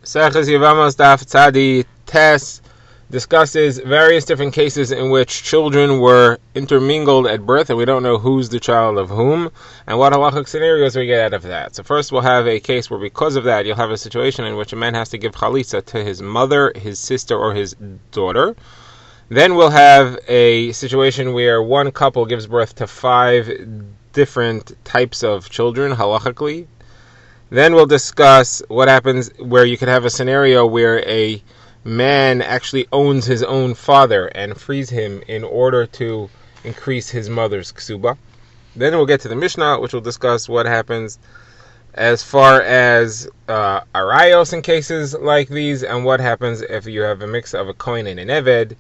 Maseches Yevamos Daf Tzadi Tes discusses various different cases in which children were intermingled at birth, and we don't know who's the child of whom, and what halachic scenarios we get out of that. So first we'll have a case where because of that you'll have a situation in which a man has to give chalitza to his mother, his sister, or his daughter. Then we'll have a situation where one couple gives birth to 5 different types of children halachically. Then we'll discuss what happens where you could have a scenario where a man actually owns his own father and frees him in order to increase his mother's ksuba. Then we'll get to the Mishnah, which will discuss what happens as far as arayos in cases like these, and what happens if you have a mix of a kohen and an eved.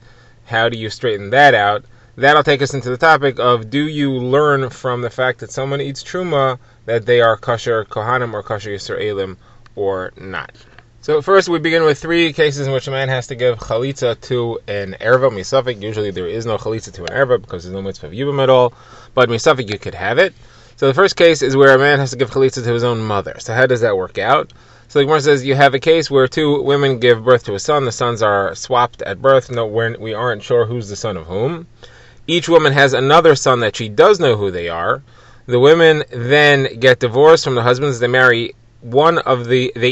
How do you straighten that out? That'll take us into the topic of, do you learn from the fact that someone eats truma that they are kosher kohanim or kosher Yisraelim or not? So first we begin with 3 cases in which a man has to give chalitza to an erva misafik. Usually there is no chalitza to an erva because there's no mitzvah of yibum at all, but misafik you could have it. So the first case is where a man has to give chalitza to his own mother. So how does that work out? So the Gemara says you have a case where 2 women give birth to a son. The sons are swapped at birth. No, we aren't sure who's the son of whom. Each woman has another son that she does know who they are. The women then get divorced from the husbands. They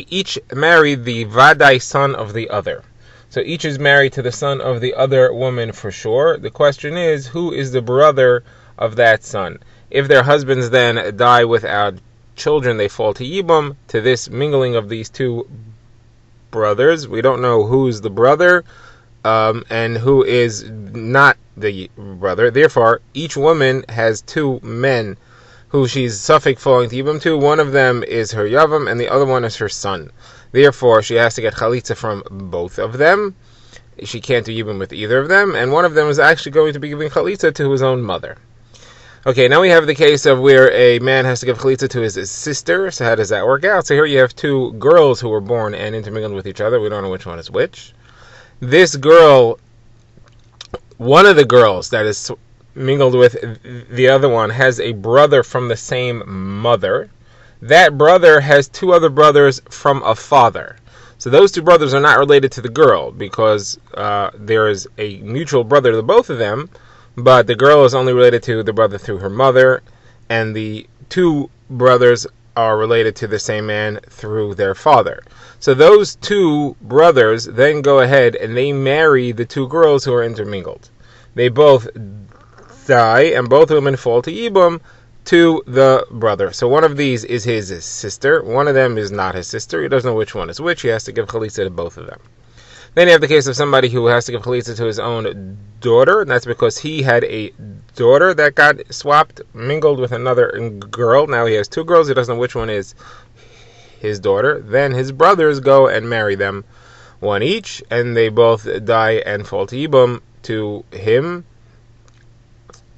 each marry the vadai son of the other. So each is married to the son of the other woman for sure. The question is, who is the brother of that son? If their husbands then die without children, they fall to yibum, to this mingling of these 2 brothers. We don't know who's the brother and who is not the brother. Therefore, each woman has 2 men who she's suffix falling to yibum to. One of them is her yavam, and the other one is her son. Therefore, she has to get chalitza from both of them. She can't do yibum with either of them, and one of them is actually going to be giving chalitza to his own mother. Okay, now we have the case of where a man has to give chalitza to his sister. So how does that work out? So here you have 2 girls who were born and intermingled with each other. We don't know which one is which. This girl, one of the girls that is mingled with the other one, has a brother from the same mother. That brother has 2 other brothers from a father. So those 2 brothers are not related to the girl because there is a mutual brother to both of them, but the girl is only related to the brother through her mother, and the 2 brothers are related to the same man through their father. So those 2 brothers then go ahead and they marry the 2 girls who are intermingled. They both die, and both women fall to yibum to the brother. So one of these is his sister. One of them is not his sister. He doesn't know which one is which. He has to give chalitza to both of them. Then you have the case of somebody who has to give chalitza to his own daughter, and that's because he had a daughter that got swapped, mingled with another girl. Now he has 2 girls. He doesn't know which one is his daughter. Then his brothers go and marry them, one each, and they both die and fall to yibum to him.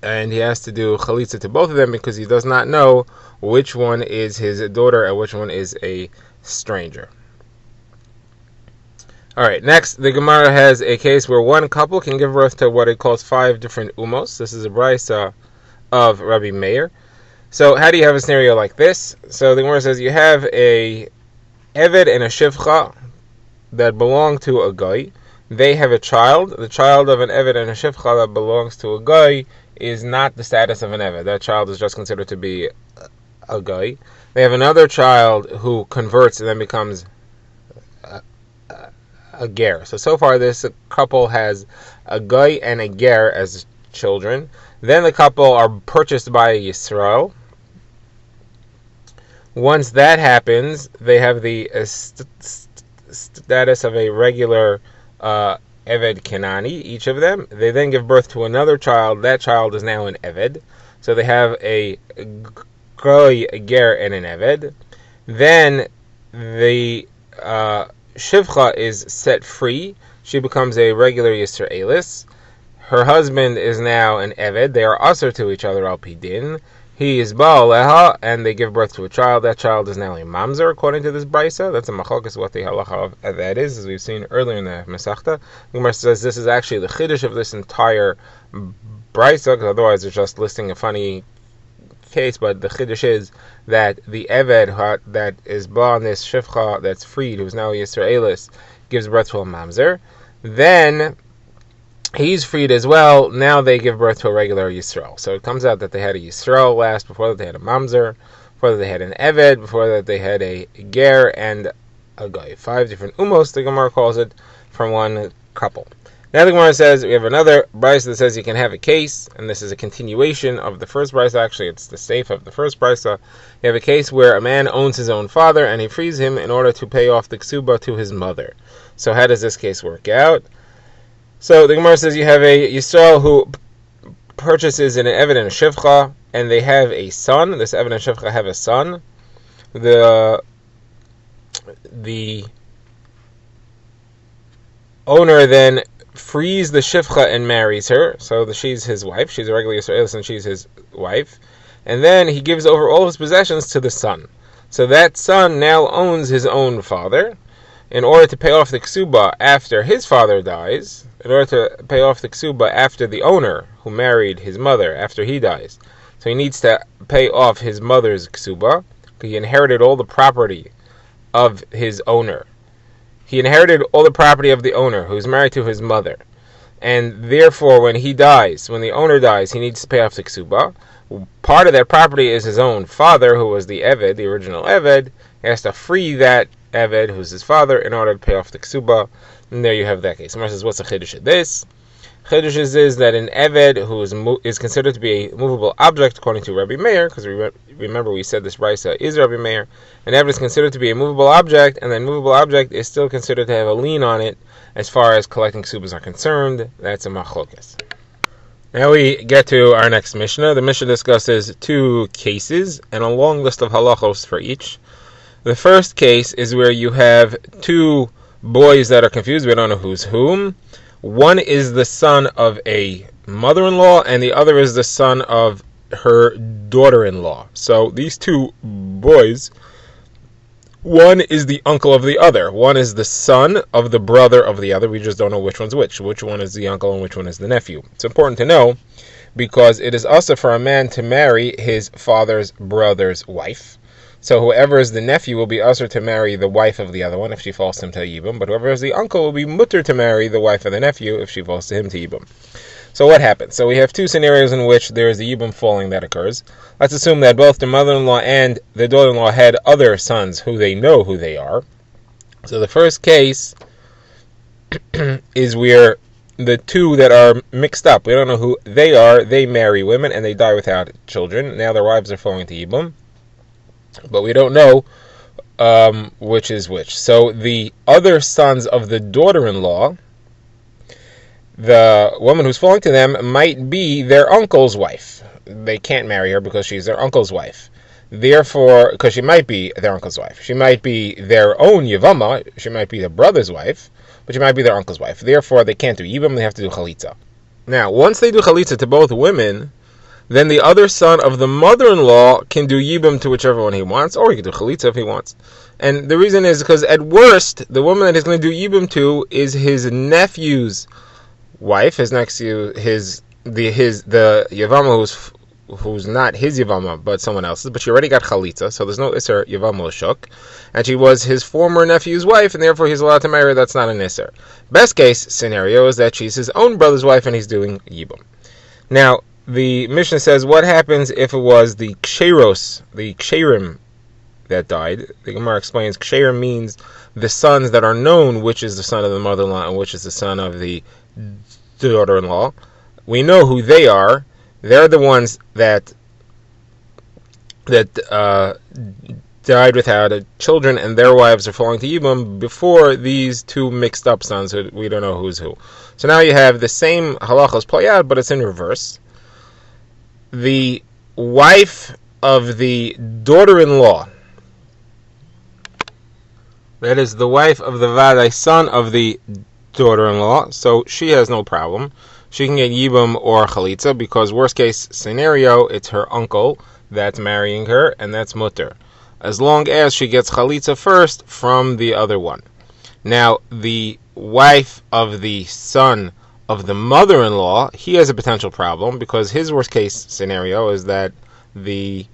And he has to do chalitza to both of them because he does not know which one is his daughter and which one is a stranger. Alright, next, the Gemara has a case where one couple can give birth to what it calls 5 different umos. This is a brisa of Rabbi Meir. So how do you have a scenario like this? So the Gemara says you have a eved and a shivcha that belong to a guy. They have a child. The child of an eved and a shivcha that belongs to a guy is not the status of an eved. That child is just considered to be a guy. They have another child who converts and then becomes a ger. So far this couple has a guy and a ger as children. Then the couple are purchased by a Yisrael. Once that happens, they have the status of a regular Eved Kenani, each of them. They then give birth to another child. That child is now an Eved. So they have a Goy, a Ger, and an Eved. Then the Shivcha is set free. She becomes a regular Yisraelis. Her husband is now an Eved. They are usher to each other al pidin. He is Baal Leha, and they give birth to a child. That child is now a mamzer, according to this brisa. That's a machlokes what the halacha of that is, as we've seen earlier in the Masechta. The Gemara says this is actually the chiddush of this entire brisa, because otherwise it's just listing a funny case, but the chiddush is that the Eved that is born this Shivcha that's freed, who's now a Yisraelis, gives birth to a Mamzer, then he's freed as well. Now they give birth to a regular Yisrael. So it comes out that they had a Yisrael last, before that they had a Mamzer, before that they had an Eved, before that they had a Ger and a Goy. 5 different umos, the Gemara calls it, from one couple. Now the Gemara says, we have another brisa that says you can have a case, and this is a continuation of the first brisa. Actually, it's the safe of the first brisa. You have a case where a man owns his own father, and he frees him in order to pay off the ksuba to his mother. So how does this case work out? So the Gemara says you have a Yisrael who purchases an Eved and a Shivcha, and they have a son. This Eved and Shivcha have a son. The owner then frees the Shivcha and marries her. So she's his wife. She's a regular Yisraelis and she's his wife. And then he gives over all his possessions to the son. So that son now owns his own father. In order to pay off the ksuba after his father dies, in order to pay off the ksuba after the owner who married his mother, after he dies. So he needs to pay off his mother's ksuba. He inherited all the property of his owner. He inherited all the property of the owner, who's married to his mother. And therefore, when he dies, when the owner dies, he needs to pay off the ksuba. Part of that property is his own father, who was the Eved, the original Eved. He has to free that Eved, who's his father, in order to pay off the ksuba. And there you have that case. Someone says, what's the chiddush of this? Chiddush is that an Eved who is considered to be a movable object according to Rabbi Meir, because remember we said this brisa is Rabbi Meir, an Eved is considered to be a movable object, and that movable object is still considered to have a lien on it as far as collecting ksubas are concerned. That's a machlokas. Now we get to our next Mishnah. The Mishnah discusses 2 cases and a long list of halachos for each. The first case is where you have 2 boys that are confused. We don't know who's whom. One is the son of a mother-in-law, and the other is the son of her daughter-in-law. So these 2 boys, one is the uncle of the other. One is the son of the brother of the other. We just don't know which one's which. Which one is the uncle and which one is the nephew. It's important to know because it is also for a man to marry his father's brother's wife. So whoever is the nephew will be usher to marry the wife of the other one if she falls to him to Yibum, but whoever is the uncle will be mutter to marry the wife of the nephew if she falls to him to Yibum. So what happens? So we have 2 scenarios in which there is a Yibum falling that occurs. Let's assume that both the mother-in-law and the daughter-in-law had other sons who they know who they are. So the first case is where the 2 that are mixed up, we don't know who they are, they marry women and they die without children. Now their wives are falling to Yibum, but we don't know which is which. So the other sons of the daughter-in-law, the woman who's falling to them might be their uncle's wife. They can't marry her because she's their uncle's wife. Therefore, because she might be their uncle's wife. She might be their own Yevama, she might be their brother's wife, but she might be their uncle's wife. Therefore, they can't do Yibum, they have to do Chalitza. Now, once they do Chalitza to both women, then the other son of the mother-in-law can do Yibum to whichever one he wants, or he can do Chalitza if he wants. And the reason is because at worst, the woman that he's going to do Yibum to is his nephew's wife, his nephew, the Yevama who's not his Yevama, but someone else's, but she already got Chalitza, so there's no Isser Yevama L'Shuk, and she was his former nephew's wife, and therefore he's allowed to marry her. That's not an Isser. Best case scenario is that she's his own brother's wife, and he's doing Yibum. Now, the Mishnah says, what happens if it was the Ksheros, the Ksherim that died? The Gemara explains, Ksherim means the sons that are known, which is the son of the mother-in-law and which is the son of the daughter-in-law. We know who they are. They're the ones that died without children, and their wives are falling to Yibum before these 2 mixed up sons who we don't know who's who. So now you have the same halachos play out, but it's in reverse. The wife of the daughter-in-law, that is the wife of the Vadai son of the daughter-in-law, so she has no problem. She can get Yibum or Chalitza because worst case scenario, it's her uncle that's marrying her, and that's mutter, as long as she gets Chalitza first from the other one. Now, the wife of the son of the mother-in-law, he has a potential problem because his worst case scenario is that the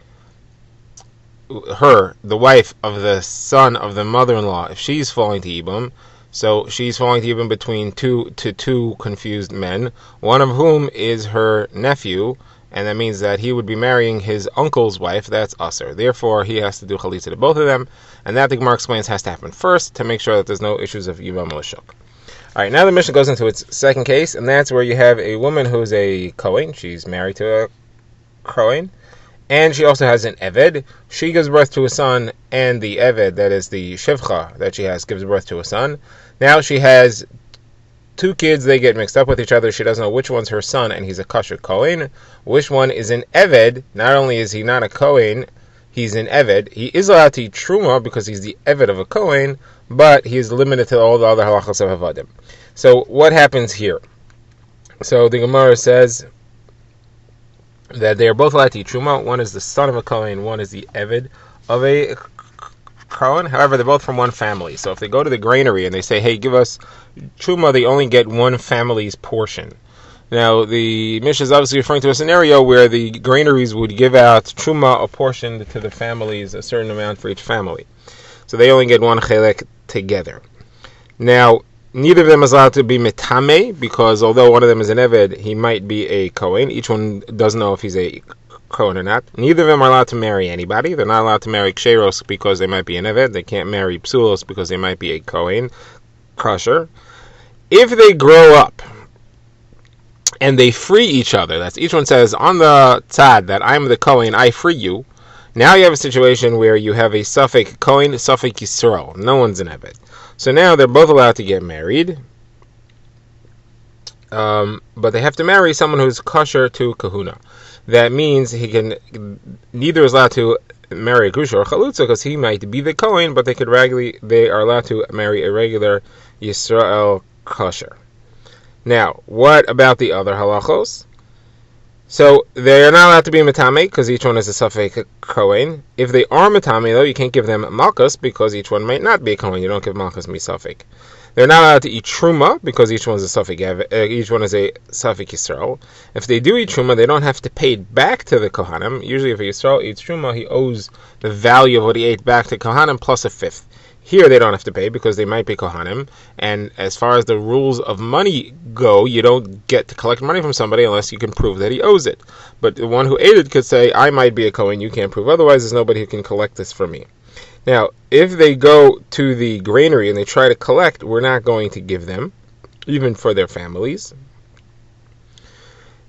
wife of the son of the mother-in-law, if she's falling to Ibum, so she's falling to Ibum between two confused men, one of whom is her nephew, and that means that he would be marrying his uncle's wife. That's Aser. Therefore, he has to do Chalitza to both of them, and that the Gemara explains has to happen first to make sure that there's no issues of Yivam Lashuk. Alright, now the Mishnah goes into its second case, and that's where you have a woman who's a Kohen. She's married to a Kohen, and she also has an Eved. She gives birth to a son, and the Eved, that is the Shivcha that she has, gives birth to a son. Now she has two kids, they get mixed up with each other. She doesn't know which one's her son, and he's a kosher Kohen. Which one is an Eved? Not only is he not a Kohen, he's an Eved. He is allowed to eat Truma because he's the Eved of a Kohen, but he is limited to all the other halachos of Avadim. So what happens here? So the Gemara says that they are both allowed to eat Truma. One is the son of a Kohen, one is the Eved of a Kohen. However, they're both from one family. So if they go to the granary and they say, hey, give us Truma, they only get one family's portion. Now, the Mishnah is obviously referring to a scenario where the granaries would give out Truma, a portion to the families, a certain amount for each family. So they only get one chelek together. Now, neither of them is allowed to be metame, because although one of them is an Eved, he might be a Kohen. Each one doesn't know if he's a Kohen or not. Neither of them are allowed to marry anybody. They're not allowed to marry Ksheros because they might be an Eved. They can't marry Psulos because they might be a Kohen, kosher. If they grow up and they free each other, that's each one says, on the tzad that I'm the Kohen, I free you. Now you have a situation where you have a Safek Kohen, Safek Yisrael. No one's an Eved. So now they're both allowed to get married, but they have to marry someone who's kosher to kahuna. That means neither is allowed to marry a grusha or chalutza because he might be the Kohen, but they are allowed to marry a regular Yisrael kosher. Now, what about the other halachos? So they are not allowed to be metame because each one is a Safek Kohen. If they are metame, though, you can't give them malchus because each one might not be a Kohen. You don't give malchus misafek. They're not allowed to eat truma because each one is a Safek. Each one is a Safek Yisrael. If they do eat truma, they don't have to pay it back to the Kohanim. Usually, if a Yisrael eats truma, he owes the value of what he ate back to Kohanim plus a fifth. Here they don't have to pay because they might be Kohanim, and as far as the rules of money go, you don't get to collect money from somebody unless you can prove that he owes it. But the one who ate it could say, I might be a Kohen, you can't prove otherwise, there's nobody who can collect this from me. Now, if they go to the granary and they try to collect, we're not going to give them, even for their families.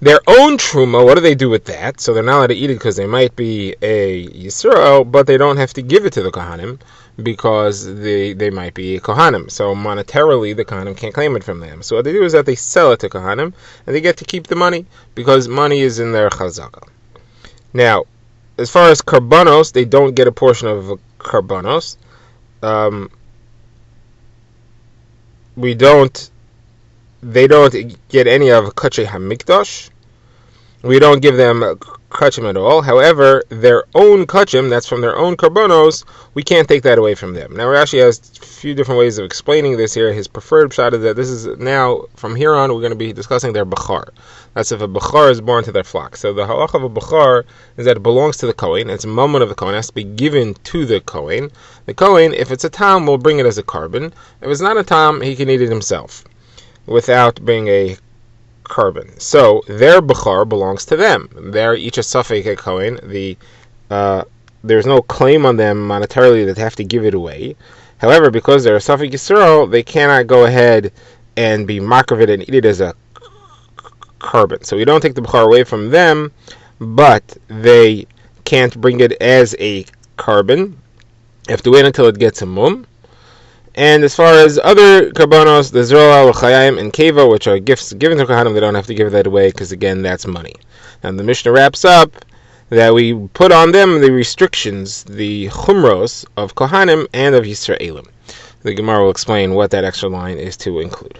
Their own truma, what do they do with that? So they're not allowed to eat it because they might be a Yisrael, but they don't have to give it to the Kohanim because they might be Kohanim. So monetarily, the Kohanim can't claim it from them. So what they do is that they sell it to Kohanim, and they get to keep the money because money is in their chazaka. Now, as far as karbanos, they don't get a portion of karbanos. They don't get any of kachei hamikdash. We don't give them kachim at all. However, their own kachim, that's from their own karbonos, we can't take that away from them. Now, Rashi has a few different ways of explaining this here. His preferred shot is that this is now, from here on, we're going to be discussing their bachar. That's if a bachar is born to their flock. So the halach of a bachar is that it belongs to the Kohen. It's a moment of the Kohen. It has to be given to the Kohen. The Kohen, if it's a tam, will bring it as a carbon. If it's not a tam, he can eat it himself without being a carbon. So their bachar belongs to them. They're each a Safek Kohen. There's no claim on them monetarily that they have to give it away. However, because they're a Safek Yisrael, they cannot go ahead and be mark of it and eat it as a carbon. So we don't take the bachar away from them, but they can't bring it as a carbon. You have to wait until it gets a mum. And as far as other karbanos, the Zroa, L'chayim, and Keva, which are gifts given to Kohanim, they don't have to give that away because, again, that's money. And the Mishnah wraps up that we put on them the restrictions, the chumros of Kohanim and of Yisraelim. The Gemara will explain what that extra line is to include.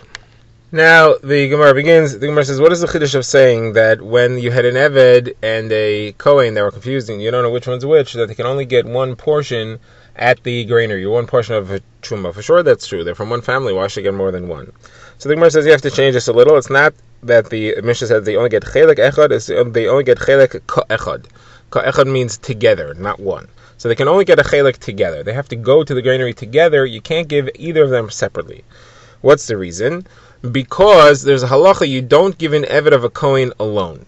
Now, the Gemara begins, the Gemara says, what is the chiddush of saying that when you had an Eved and a Kohen that were confusing, you don't know which one's which, that they can only get one portion at the granary, one portion of a truma? For sure that's true. They're from one family. Why should they get more than one? So the Gemara says you have to change this a little. It's not that the Mishnah said they only get chelek echad, it's they only get chelek echad. Echad means together, not one. So they can only get a chelik together. They have to go to the granary together. You can't give either of them separately. What's the reason? Because there's a halacha, you don't give an eved of a kohen alone.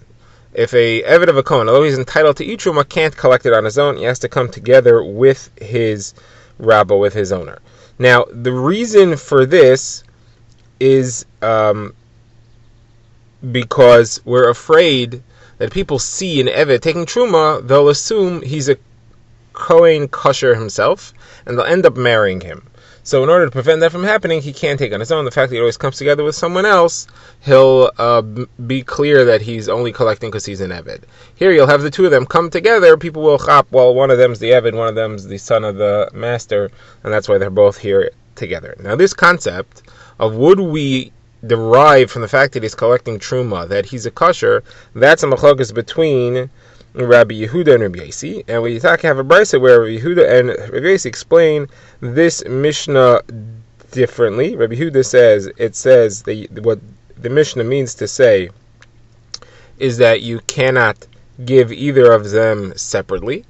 If a eved of a kohen, although he's entitled to each truma, can't collect it on his own, he has to come together with his rabba, with his owner. Now, the reason for this is because we're afraid that people see an eved taking truma, they'll assume he's a kohen kosher himself, and they'll end up marrying him. So in order to prevent that from happening, he can't take on his own. The fact that he always comes together with someone else, he'll be clear that he's only collecting because he's an eved. Here you'll have the two of them come together. People will chop, well, one of them's the eved, one of them's the son of the master, and that's why they're both here together. Now this concept of would we derive from the fact that he's collecting truma that he's a kosher, that's a machlokas between Rabbi Yehuda and Rabbi Yosi, and we have a brisa where Rabbi Yehuda and Rabbi Yosi explain this Mishnah differently. Rabbi Yehuda says, what the Mishnah means to say is that you cannot give either of them separately.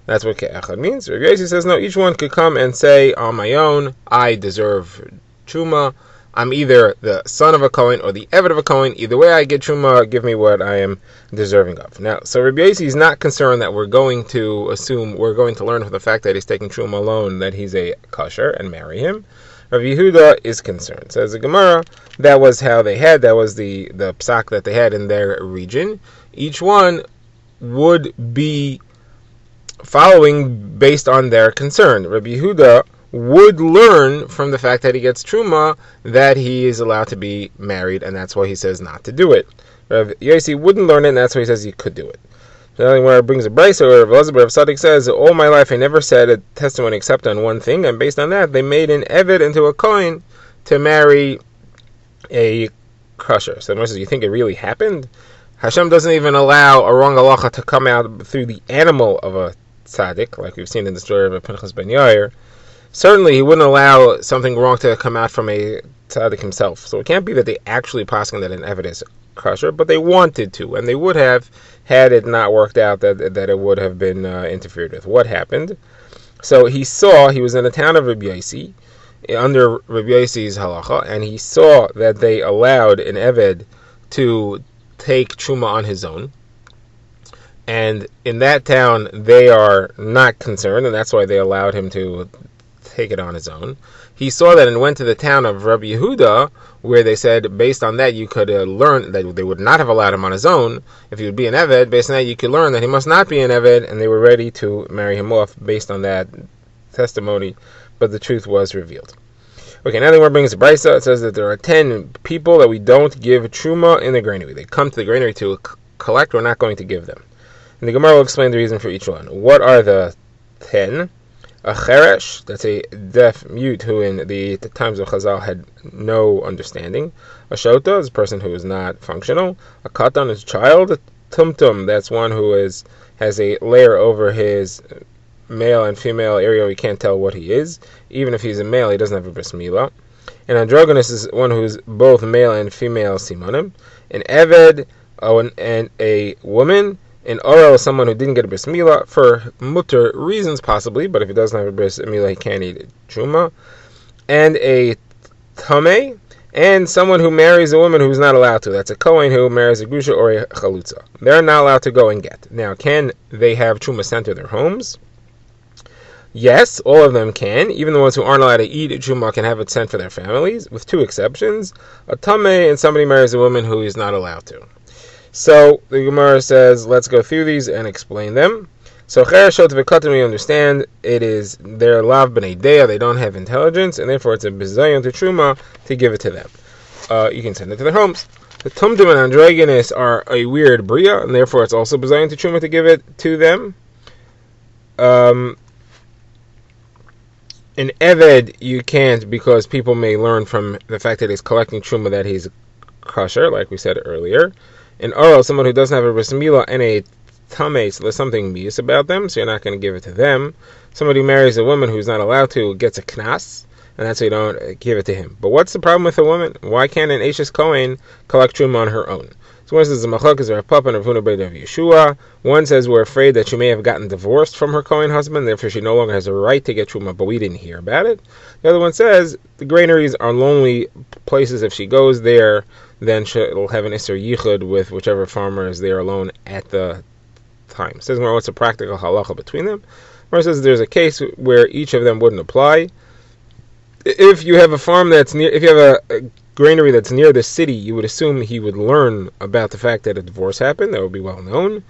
That's what ke'echad means. Rabbi Yosi says, no, each one could come and say, on my own, I deserve truma. I'm either the son of a kohen or the eved of a kohen. Either way I get truma, give me what I am deserving of. Now, so Rabbi Yosi is not concerned that we're going to learn from the fact that he's taking truma alone that he's a kosher and marry him. Rabbi Yehuda is concerned. Says the Gemara, that was the psak that they had in their region. Each one would be following based on their concern. Rabbi Yehuda would learn from the fact that he gets truma that he is allowed to be married, and that's why he says not to do it. Rav Yosi wouldn't learn it, and that's why he says he could do it. So where it brings a brisa, where Rav Tzaddik says, all my life I never said a testimony except on one thing, and based on that they made an eved into a kohen to marry a kosher. So the says, you think it really happened? Hashem doesn't even allow a wrong halacha to come out through the animal of a tzaddik, like we've seen in the story of Pinchas ben Yair. Certainly, he wouldn't allow something wrong to come out from a tzaddik himself. So it can't be that they actually poskin that an eved is kosher, but they wanted to, and they would have had it not worked out that it would have been interfered with. What happened? So he was in the town of Rabbi Yosi, under Rabbi Yosi's halacha, and he saw that they allowed an eved to take truma on his own. And in that town, they are not concerned, and that's why they allowed him to take it on his own. He saw that and went to the town of Rabbi Yehuda, where they said, based on that, you could learn that they would not have allowed him on his own. If he would be an eved, based on that, you could learn that he must not be an eved, and they were ready to marry him off based on that testimony, but the truth was revealed. Okay, now the Gemara brings a brisa. It says that there are 10 people that we don't give truma in the granary. They come to the granary to collect, we're not going to give them. And the Gemara will explain the reason for each one. What are the 10? A cheresh, that's a deaf mute who in the times of Chazal had no understanding. A shota is a person who is not functional. A katan is a child. A tumtum, that's one who has a layer over his male and female area where you can't tell what he is. Even if he's a male, he doesn't have a bris milah. An androgynous is one who's both male and female simanim. An eved, and a woman. An oral is someone who didn't get a bris milah for mutter reasons possibly, but if he doesn't have a bris milah, he can't eat truma. And a tameh, and someone who marries a woman who's not allowed to. That's a kohen who marries a grusha or a chalutza. They're not allowed to go and get. Now, can they have truma sent to their homes? Yes, all of them can. Even the ones who aren't allowed to eat truma can have it sent for their families, with two exceptions. A tameh, and somebody marries a woman who is not allowed to. So the Gemara says, let's go through these and explain them. So chereshot v'katan, we understand it is their lav b'nei dea, they don't have intelligence, and therefore it's a bizayon to truma to give it to them. You can send it to their homes. The tumtum and androgynous are a weird bria, and therefore it's also bizayon to truma to give it to them. An eved you can't, because people may learn from the fact that he's collecting truma that he's kosher, like we said earlier. An oral, someone who doesn't have a bris milah, and a tameh, so there's something mius about them, so you're not going to give it to them. Somebody who marries a woman who's not allowed to gets a knas, and that's why you don't give it to him. But what's the problem with a woman? Why can't an Eishes Kohen collect truma on her own? So one says the Machakas are a pup and Rav Huna Beit of Yeshua. One says we're afraid that she may have gotten divorced from her Kohen husband, therefore she no longer has a right to get Truma, but we didn't hear about it. The other one says the granaries are lonely places. If she goes there, then she'll have an Isser Yichud with whichever farmer is there alone at the time. It says what's a practical halacha between them. It says there's a case where each of them wouldn't apply. If you have a farm that's near, if you have a granary that's near the city, you would assume he would learn about the fact that a divorce happened. That would be well known.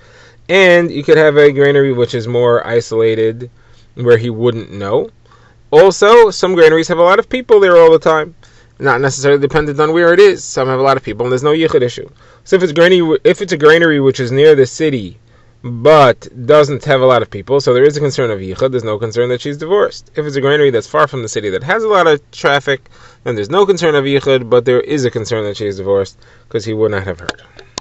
And you could have a granary which is more isolated, where he wouldn't know. Also, some granaries have a lot of people there all the time. Not necessarily dependent on where it is. Some have a lot of people, and there's no yichud issue. So if it's a granary which is near the city, but doesn't have a lot of people, so there is a concern of yichud, there's no concern that she's divorced. If it's a granary that's far from the city that has a lot of traffic, then there's no concern of yichud, but there is a concern that she is divorced, because he would not have heard.